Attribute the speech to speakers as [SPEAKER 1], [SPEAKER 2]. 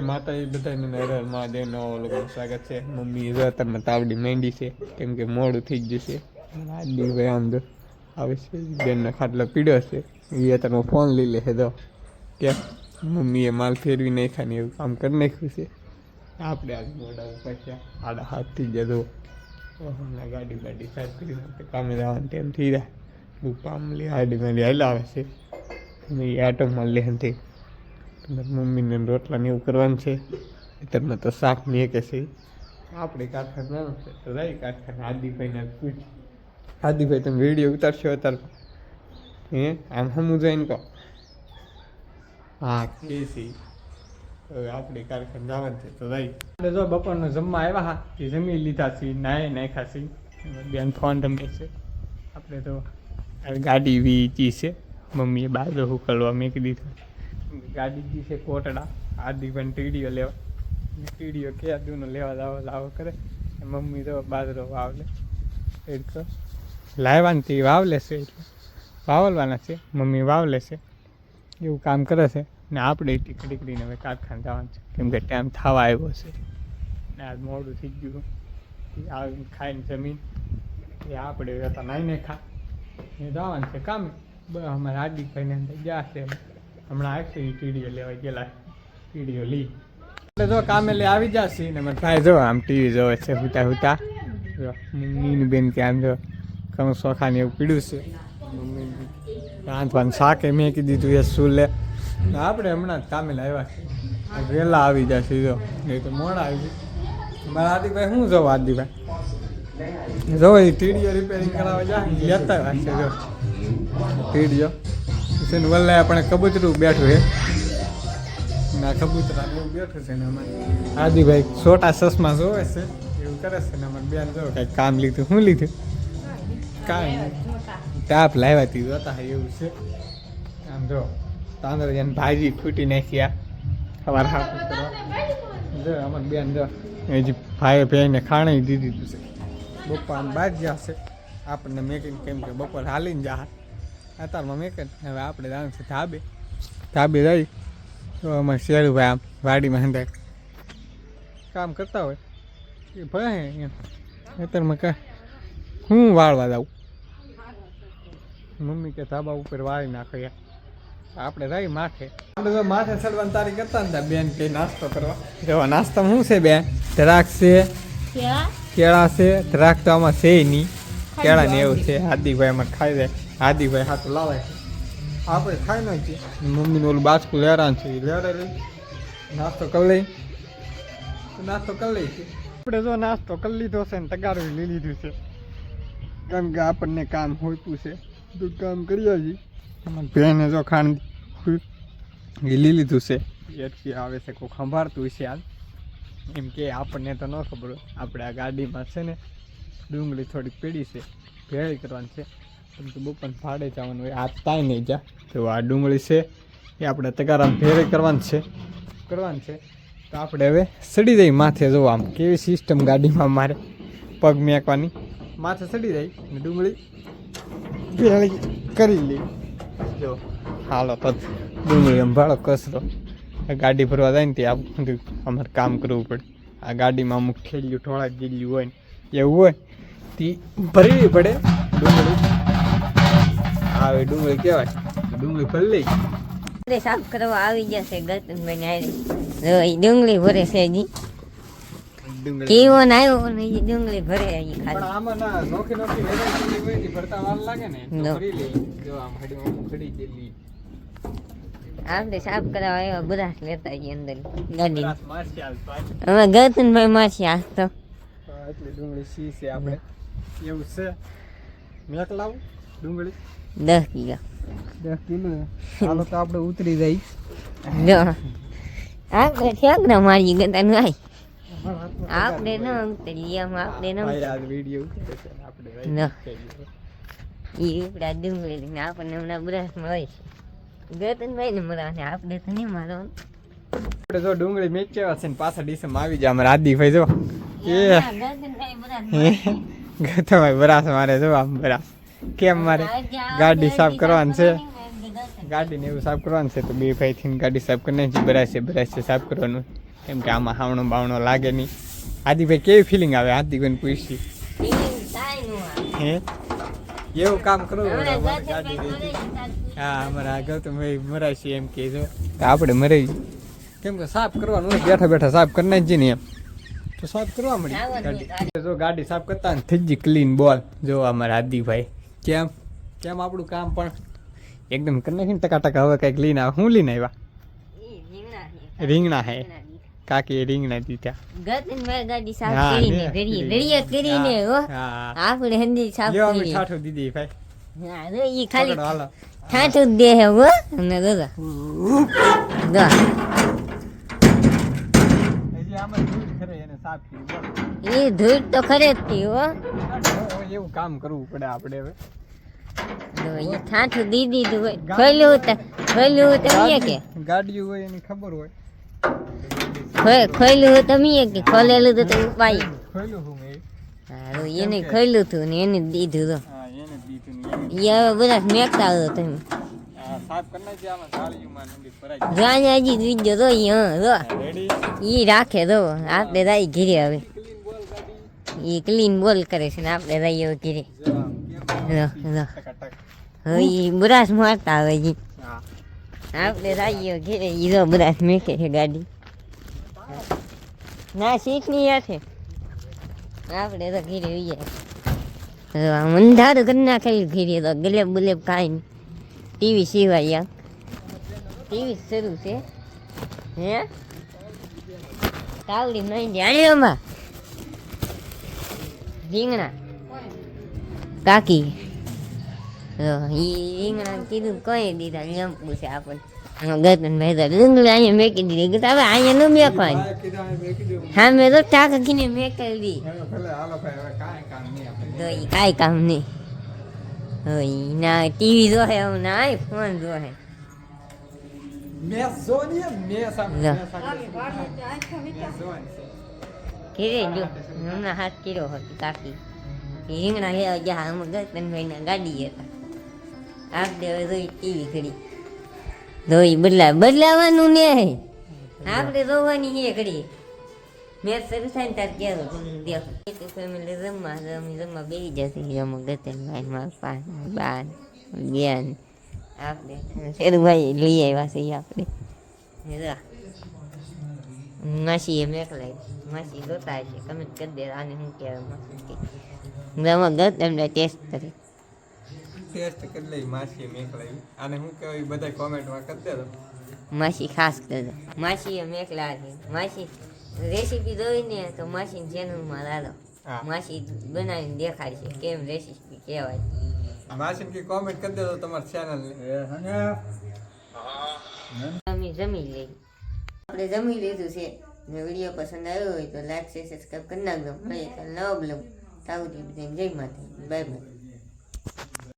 [SPEAKER 1] માતાજી બધાને હર મહાદેવનો લોકોનું સ્વાગત છે. મમ્મી અત્યારમાં તાવડી માંડી છે કેમ કે મોડું થઈ ગયું છે. આદિ ભાઈ અંદર આવે છે, બેનનો ખાટલો પીડ્યો છે. એ અત્યારમાં ફોન લઈ લે છે તો કે મમ્મીએ માલ ફેરવી નાખ્યા ને એવું કામ કરી નાખ્યું છે. આપણે આજ મોડા પછી 7:30 થઈ જતો હમણાં ગાડી સાફ કરી કામે જવાનું ટાઈમ થઈ જાય. પામલી આડી હાલ આવે છે એ આટોમાં લેનથી મમ્મીને રોટલા ને એવું કરવાનું છે. તમને તો શાક નહીં કે છે આપણે કારખાના છે તો રહી કારખાના આદિભાઈને પૂછ આદિભાઈ તમે વિડીયો ઉતારશો અત્યારે હે આમ સમું જઈને કહો હા કે છે આપણે કારખાને જવાનું છે તો રહી આપણે જો બપોરનો જમવા આવ્યા હા એ જમી લીધા છે નાખ્યા છે બેન ફોન રમે છે. આપણે તો ગાડી વીચી છે મમ્મીએ બાજુ હુકલવા મેં કીધું ગાડી જી છે કોટડા આદિ પણ ટીડીઓ લેવા ટીડીઓ ક્યાં દૂનો લેવા લાવો કરે મમ્મી તો બાજરો વાવલે એટલે લાવવાની તે વાવ લેશે એટલે વાવલવાના છે મમ્મી વાવ લેશે એવું કામ કરે છે. ને આપણે ટીકડીને હવે કારખાને જવાનું છે કેમ કે ટાઈમ થવા આવ્યો છે ને આજ મોડું થઈ ગયું આવીને ખાઈને જમીન એ આપણે હતા નાઈને ખા એ જવાનું છે કામે અમારે આદિભાઈને અંદર ગયા છે હમણાં આવશે એ ટીડીઓ લેવા ગયેલા ટીડીઓ લઈ એટલે જો કામે લઈ આવી જશે ને મારા ભાઈ જો આમ ટીવી જોવે છે હુતા મમ્મીની બેન કે આમ જો ઘણું શોખાને એવું પીડ્યું છે. મમ્મી રાંધવાનું શાકે મેં કીધું તું એ શું લે આપણે હમણાં જ કામે આવ્યા છે વહેલા આવી જશે જો એ તો મોડા આવી જાય. મારા આદિભાઈ શું જોવો આદિભાઈ જો એ ટીડીઓ રિપેરિંગ કરાવવા જાય લેતા હશે જો ટીડીઓ વલ્લા આપણે કબૂતરું બેઠું છે ના કબૂતરા એવું બેઠું છે ને અમારે આદિભાઈ છોટા ચશ્મા જોવે છે એવું કરે છે ને અમારે બેન જો કંઈક કામ લીધું શું લીધું કાંઈ તાપ લાવ્યા હતી જોતા એવું છે. આમ જો તાંદળ એને ભાજી ફૂટી નાખી સવાર હાથ કરવા જો અમારે બેન જો હજી ભાઈ ભાઈને ખાણી દીધી છે. બપોર આમ બહાર જશે આપણને મેકીને કેમ કે બપોર હાલીને જા અત્યારમાં મેં કે હવે આપણે જવાનું છે ધાબે રહી તો અમારે શેરુભાઈ આમ વાડીમાં હંધાય કામ કરતા હોય એ ભલે એમ અત્યારમાં કાંઈ હું વાળવા જાઉં મમ્મી કે ધાબા ઉપર વાળી નાખો યાર આપણે રહી માથે આપણે તો માથે ચડવાની તારી કરતા ને બેન કે નાસ્તો કરવા જો નાસ્તામાં શું છે બેન દ્રાક્ષ છે કેળા છે દ્રાક્ષ તો આમાં છે નહીં કેળા ને એવું છે આદિભાઈ અમારે ખાઈ જાય આદિભાઈ હાથું લાવે છે આપણે ખાઈ નાખીએ મમ્મીનું ઓલું બાજકું લેરાન છે એ લેડે લઈ નાસ્તો કરી લઈ છે આપણે જો નાસ્તો કરી લીધો છે ને તગારું લઈ લીધું છે કેમ કે આપણને કામ હોતું છે તો કામ કરીએ છીએ બેને જો ખાંડ એ લઈ લીધું છે એથી આવે છે કોઈ સંભાળતું છે હાલ એમ કે આપણને તો ન ખબર હોય. આપણે આ ગાડીમાં છે ને ડુંગળી થોડીક પીડી છે ભેળી કરવાની છે કેમ કે બપોર ભાડે જવાનું હોય આ તાઈ નહીં જા તો આ ડુંગળી છે એ આપણે તગારામાં ભેળી કરવાની છે તો આપણે હવે સડી જાય માથે જો આમ કેવી સિસ્ટમ ગાડીમાં મારે પગ મેકવાની માથે સડી જાય ને ડુંગળી ભેળી કરી લે જો હાલો તો ડુંગળી આમ ભાડો કચરો ગાડી ભરવા જાય ને તે આ બધું અમારે કામ કરવું પડે. આ ગાડીમાં અમુક ઠેલ્યું ઠોળા ગયેલું હોય ને એવું હોય તે ભરવી પડે ડુંગળી આવે ડુંગળી કહેવાય ડુંગળી ભરી લઈ
[SPEAKER 2] સાફ કરવા આવી જશે ગતનભાઈ ડુંગળી ભરે છે જી કેવો ને આવ્યો ને ડુંગળી ભરે
[SPEAKER 1] પણ આમાં ના નોખી વેરાયટી હોય ને ભરતા વાર લાગે ને તો ભરી લે જો આમ ખડી જેલી
[SPEAKER 2] આપણે સાફ કરવા આવ્યા બરાસ લેતા જઈએ અંદર ગાડી
[SPEAKER 1] માર્શિયલ
[SPEAKER 2] હવે ગતનભાઈ માછી આજ તો
[SPEAKER 1] એટલી ડુંગળી સી છે આપણે એવું છે મેક લાવું ડુંગળી
[SPEAKER 2] 10 કિલો
[SPEAKER 1] હાલો તો આપણે ઉતરી જાય
[SPEAKER 2] જો આપણે ઠેકડા મારી ગતા નહીં આપણે ન ઉતરી એમ આપણે ન
[SPEAKER 1] વિડીયો
[SPEAKER 2] આપણે એ ઉપડા ડુંગળી ને આપણને હમણાં બ્રશ મળે ગતનભાઈ ને મળે આપણે તો નહીં મારવાનું
[SPEAKER 1] આપણે જો ડુંગળી મેચ્યા છે ને પાછા ડીસમાં આવી જાય અમારા આદિભાઈ જો એ ગતભાઈ બરાસ મારે જો આમ બરાસ કેમ મારે ગાડી સાફ કરવાની છે ગાડીને એવું સાફ કરવાનું છે તો બે ભાઈથી ગાડી સાફ કરી નાખી બરાશે સાફ કરવાનું કેમ કે આમાં હાવણો બાવણો લાગે નહીં. હાર્દિકભાઈ કેવી ફિલિંગ આવે? હાર્દિકભાઈને પૂછી હે એવું કામ કરવું ગાડી રહી. હા અમારા આગળ તો ભાઈ મરાય છે એમ કે જો આપણે મરાઈ કેમ કે સાફ કરવાનું હોય, બેઠા બેઠા સાફ કરી નાખીએ ને એમ તો સાફ કરવા મળી ગાડી. જો ગાડી સાફ કરતા ને થઈ ગઈ ક્લીન બોલ. જો અમારા હાર્દિકભાઈ કેમ કેમ આપણું કામ પણ એકદમ કરી નાખીને ટકા હવે કંઈક લઈને આવે. શું લઈને આવ્યા? રીંગણા હે કાકી રીંગણા દીધા.
[SPEAKER 2] ગાડી સાફ કરીને રેડિયા કરીને આપણે હંદી સાફ કરી
[SPEAKER 1] ઠાઠું દીધી ભાઈ.
[SPEAKER 2] હા ઈ ખાલી
[SPEAKER 1] હાલો
[SPEAKER 2] ઠાઠું દે હે હો અને દાદા દા
[SPEAKER 1] હજી આમાં ધૂળ ખરે એને સાફ કરી બોલ.
[SPEAKER 2] ઈ ધૂળ તો ખરે જ થી હો.
[SPEAKER 1] એવું કામ કરવું પડે આપણે હવે.
[SPEAKER 2] ઈ ઠાઠું દી દીધું હોય ખોલ્યું તો કે
[SPEAKER 1] ગાડીઓ હોય એની ખબર હોય.
[SPEAKER 2] ખોલ્યું હોય તમે કે ખોલેલું તો ઉપાય
[SPEAKER 1] ખોલ્યું હું મેં.
[SPEAKER 2] હા એને ખોલ્યું હતું ને એને દીધું તો
[SPEAKER 1] હા એને દીધું ને એને.
[SPEAKER 2] ઈ હવે બધા મેકતા હતો તમે
[SPEAKER 1] હા સાફ કરી નાખી આમાં ગાડીઓમાં નંદી ભરાઈ
[SPEAKER 2] જાણે હજી દીધો તો ઈ હા જો
[SPEAKER 1] રેડી.
[SPEAKER 2] ઈ રાખે તો આપણે રાઈ ઘીરે હવે
[SPEAKER 1] ક્લીન બોલ ગાડી.
[SPEAKER 2] ઈ ક્લીન બોલ કરે છે ને આપણે રાઈ હવે ઘીરે હવે ઈ બુરાસ મારતા આવે જી
[SPEAKER 1] હા
[SPEAKER 2] આપણે રાઈ ઘીરે ઈ જો બુરાસ મેકે છે ગાડી ના સીટ ની છે આપણે તો ઘીરે ઉઈએ અંધારું કરી નાખેલું ઘીરે તો ગલેબ બુલેબ કાંઈ નહીં. ટીવી સિવાય ટીવી શરૂ છે હે તાવડી નહીં જાણ્યોમાં રીંગણા કાકી ઈ રીંગણા કીધું કઈ દીધા એમ પૂછે આપણને ગતન ભાઈ તો ડુંગળી અહીંયા મેકી દીધી હવે અહીંયા નું મેકવાની હા મેં તો ટાંકીને મેકેલી તો ઈ કાંઈ કામ નહીં. હવે ના ટીવી જોહે હવે ના ફોન જોહે ઘીરે જો હમણાં હાથ કર્યો હતો કાકી રીંગણા હે જ્યાં અમે ગતનભાઈ ના ગાડી હતા આપણે હવે જોઈ ટીવી ઘડી ધોઈ બદલાવાનું ને આપણે રોવાની હે ઘડી મેચ શરૂ થાય ને તાર ક્યારે દેખો ફેમિલી રમવા બેસી જશે અમે ગતનભાઈ મારા પા બાન બેન આપણે શેરુભાઈ લઈ આવ્યા છે આપણે માસી મેકલાઈ માસી જોતા છે કમેન્ટ કરી દે આને શું કહેવાય માસી ગતનભાઈ ટેસ્ટ કરી
[SPEAKER 1] લઈ માસી મેકલાવી આને શું કહેવાય બધા કોમેન્ટમાં કરી દેજો.
[SPEAKER 2] માસી ખાસ કરજો માસી મેકલા છે માસી રેસીપી જોઈને તો માસી ચેનલમાં લાલો માસી બનાવીને દેખાડશે કેમ રેસીપી કહેવાય.
[SPEAKER 1] માસી की કોમેન્ટ કરી દેજો તમારી ચેનલ ને.
[SPEAKER 2] અમે જમી લઈ આપણે જમી લીધું છે ને વિડીયો પસંદ આવ્યો હોય તો લાઈક શેર સબસ્ક્રાઈબ કરી નાખજો. મળીએ તો નવા બ્લોગ તાવડી જય માતા બાય બાય.